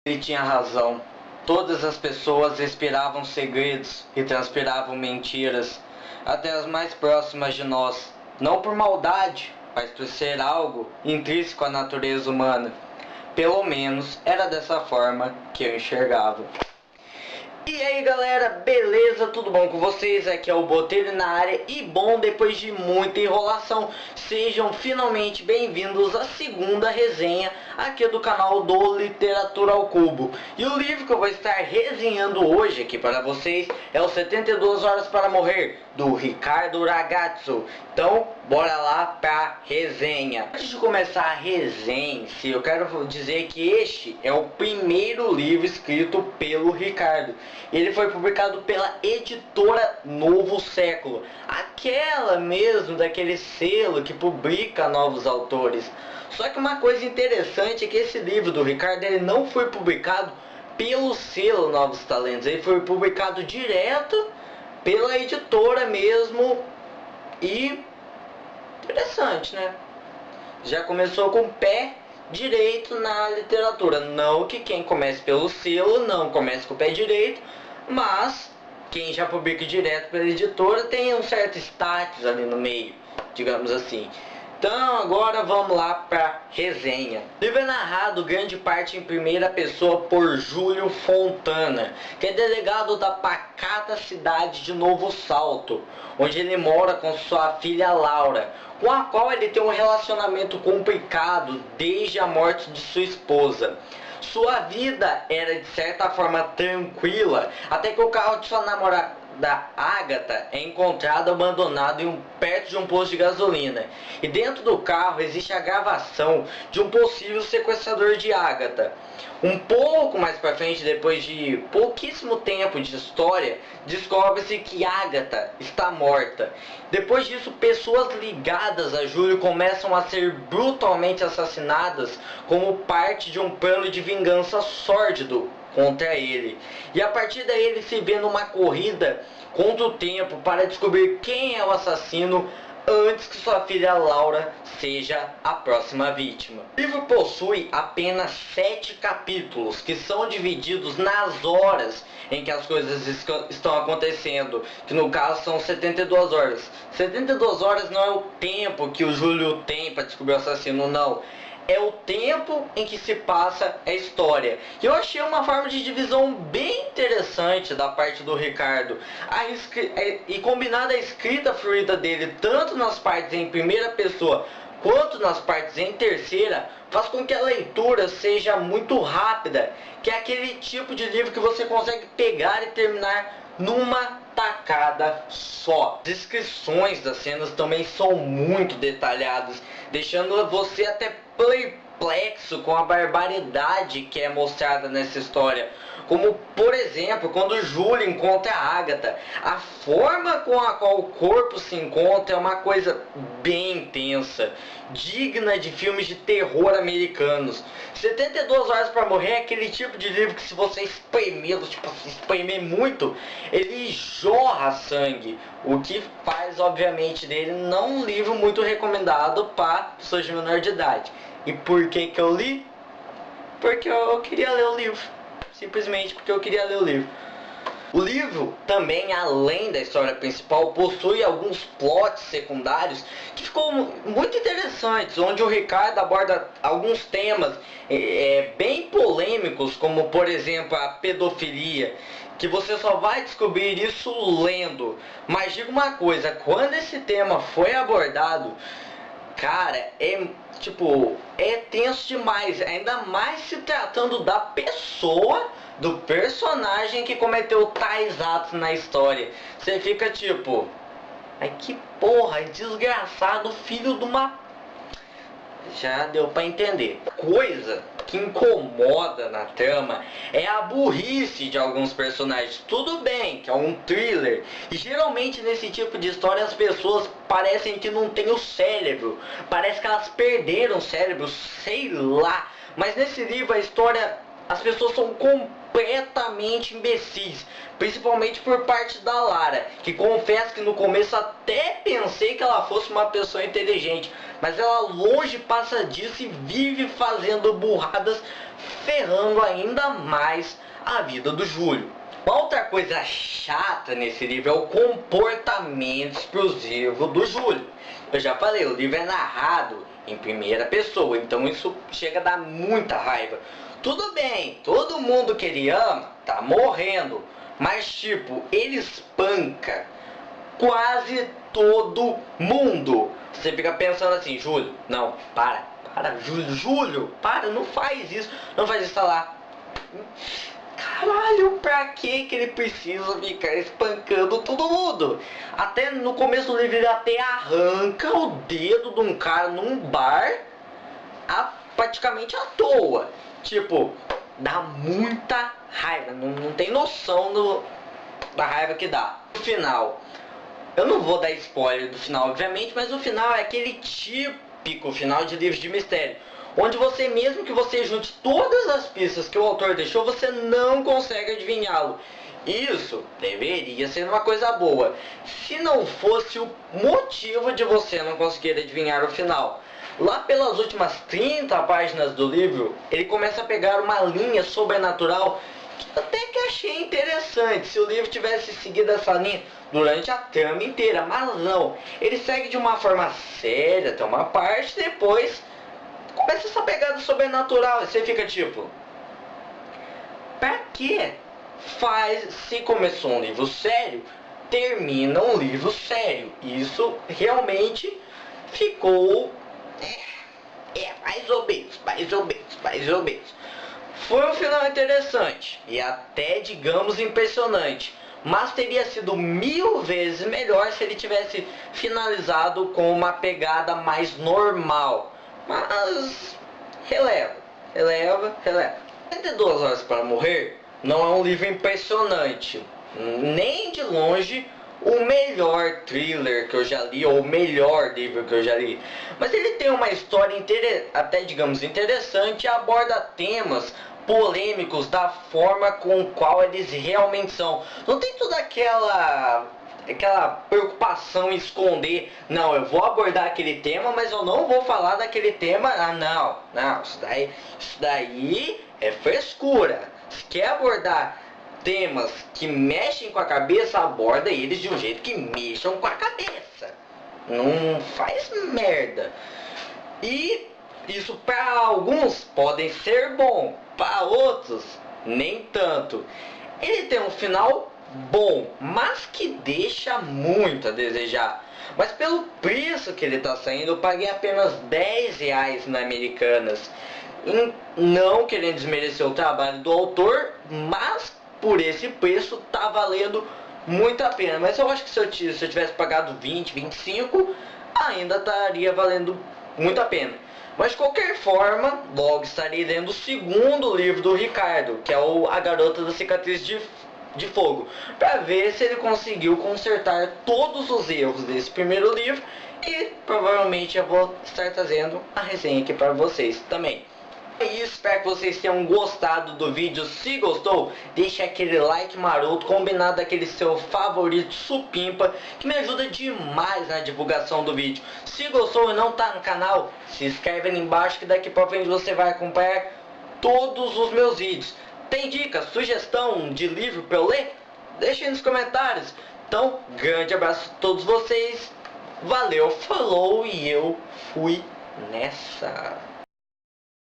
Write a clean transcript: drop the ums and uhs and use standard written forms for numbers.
Ele tinha razão. Todas as pessoas respiravam segredos e transpiravam mentiras, até as mais próximas de nós, não por maldade, mas por ser algo intrínseco à natureza humana. Pelo menos era dessa forma que eu enxergava. E aí galera, beleza? Tudo bom com vocês? Aqui é o Botelho na área. E bom, depois de muita enrolação, sejam finalmente bem-vindos à segunda resenha aqui do canal do Literatura ao Cubo. E o livro que eu vou estar resenhando hoje aqui para vocês é o 72 Horas para Morrer, do Ricardo Ragazzo. Então, bora lá pra resenha. Antes de começar a resenha, eu quero dizer que este é o primeiro livro escrito pelo Ricardo. Ele foi publicado pela editora Novo Século, aquela mesmo daquele selo que publica novos autores. Só que uma coisa interessante é que esse livro do Ricardo ele não foi publicado pelo selo Novos Talentos, ele foi publicado direto pela editora mesmo. E interessante, né? Já começou com o pé direito na literatura. Não que quem comece pelo selo não comece com o pé direito, mas quem já publica direto pela editora tem um certo status ali no meio, digamos assim. Então agora vamos lá para resenha. O livro é narrado grande parte em primeira pessoa por Júlio Fontana, que é delegado da pacata cidade de Novo Salto, onde ele mora com sua filha Laura, com a qual ele tem um relacionamento complicado desde a morte de sua esposa. Sua vida era de certa forma tranquila, até que o carro de sua namorada Agatha é encontrado abandonado perto de um posto de gasolina. E dentro do carro existe a gravação de um possível sequestrador de Agatha. Um pouco mais para frente, depois de pouquíssimo tempo de história, descobre-se que Agatha está morta. Depois disso, pessoas ligadas a Júlio começam a ser brutalmente assassinadas como parte de um plano de vingança sórdido contra ele. E a partir daí ele se vê numa corrida contra o tempo para descobrir quem é o assassino antes que sua filha Laura seja a próxima vítima. O livro possui apenas 7 capítulos, que são divididos nas horas em que as coisas estão acontecendo, que no caso são 72 horas. 72 horas não é o tempo que o Júlio tem para descobrir o assassino, não. É o tempo em que se passa a história. E eu achei uma forma de divisão bem interessante da parte do Ricardo. E combinada a escrita fluida dele, tanto nas partes em primeira pessoa quanto nas partes em terceira, faz com que a leitura seja muito rápida, que é aquele tipo de livro que você consegue pegar e terminar numa tacada só. As descrições das cenas também são muito detalhadas, deixando você até perplexo com a barbaridade que é mostrada nessa história. Como, por exemplo, quando Júlio encontra a Agatha, a forma com a qual o corpo se encontra é uma coisa bem intensa, digna de filmes de terror americanos. 72 Horas para Morrer é aquele tipo de livro que, se você espremê-lo, se espremer muito, ele jorra sangue, o que faz obviamente dele não um livro muito recomendado para pessoas de menor de idade. E por que que eu li? Porque eu queria ler o livro. Simplesmente porque eu queria ler o livro. O livro também, além da história principal, possui alguns plots secundários que ficam muito interessantes, onde o Ricardo aborda alguns temas bem polêmicos, como por exemplo a pedofilia, que você só vai descobrir isso lendo. Mas digo uma coisa, quando esse tema foi abordado, cara, é tenso demais, ainda mais se tratando da pessoa, do personagem que cometeu tais atos na história. Você fica tipo, ai que porra, desgraçado, filho de uma... Já deu pra entender. Coisa que incomoda na trama é a burrice de alguns personagens. Tudo bem que é um thriller, e geralmente nesse tipo de história as pessoas parecem que não têm o cérebro, parece que elas perderam o cérebro, sei lá. Mas nesse livro a história, as pessoas são completamente completamente imbecis, principalmente por parte da Lara, que confesso que no começo até pensei que ela fosse uma pessoa inteligente, mas ela longe passa disso e vive fazendo burradas, ferrando ainda mais a vida do Júlio. Uma outra coisa chata nesse livro é o comportamento explosivo do Júlio. Eu já falei, o livro é narrado em primeira pessoa, então isso chega a dar muita raiva. Tudo bem, todo mundo que ele ama tá morrendo, mas tipo, ele espanca quase todo mundo. Você fica pensando assim, Júlio, não, para, Júlio, para, não faz isso, tá lá. Caralho, pra que ele precisa ficar espancando todo mundo? Até no começo do livro ele até arranca o dedo de um cara num bar praticamente à toa. Tipo, dá muita raiva, não tem noção da raiva que dá. No final, eu não vou dar spoiler do final, obviamente, mas o final é aquele típico final de livros de mistério, onde você, mesmo que você junte todas as pistas que o autor deixou, você não consegue adivinhá-lo. Isso deveria ser uma coisa boa, se não fosse o motivo de você não conseguir adivinhar o final. Lá pelas últimas 30 páginas do livro, ele começa a pegar uma linha sobrenatural que até que achei interessante se o livro tivesse seguido essa linha durante a trama inteira, mas não. Ele segue de uma forma séria até uma parte, depois começa essa pegada sobrenatural e você fica tipo, pra que faz, se começou um livro sério, termina um livro sério? Isso realmente ficou mais ou menos. Foi um final interessante e até, digamos, impressionante, mas teria sido 1000 vezes melhor se ele tivesse finalizado com uma pegada mais normal. Mas releva. 72 Horas para Morrer não é um livro impressionante, nem de longe o melhor thriller que eu já li, ou o melhor livro que eu já li. Mas ele tem uma história até, digamos, interessante e aborda temas polêmicos da forma com qual eles realmente são. Não tem toda aquela preocupação em esconder, não, eu vou abordar aquele tema, mas eu não vou falar daquele tema. Não, isso daí é frescura. Se quer abordar temas que mexem com a cabeça, aborda eles de um jeito que mexam com a cabeça. Não faz merda. E isso para alguns podem ser bom, para outros nem tanto. Ele tem um final bom, mas que deixa muito a desejar. Mas pelo preço que ele está saindo, eu paguei apenas R$10 na Americanas. Não querendo desmerecer o trabalho do autor, mas por esse preço tá valendo muito a pena. Mas eu acho que se eu tivesse pagado 20, 25, ainda estaria valendo muito a pena. Mas de qualquer forma, logo estarei lendo o segundo livro do Ricardo, que é A Garota da Cicatriz de Fogo, para ver se ele conseguiu consertar todos os erros desse primeiro livro, e provavelmente eu vou estar trazendo a resenha aqui para vocês também. É isso, espero que vocês tenham gostado do vídeo. Se gostou, deixe aquele like maroto, combinado daquele seu favorito supimpa, que me ajuda demais na divulgação do vídeo. Se gostou e não tá no canal, se inscreve ali embaixo que daqui pra frente você vai acompanhar todos os meus vídeos. Tem dica, sugestão de livro pra eu ler? Deixe aí nos comentários. Então, grande abraço a todos vocês. Valeu, falou e eu fui nessa.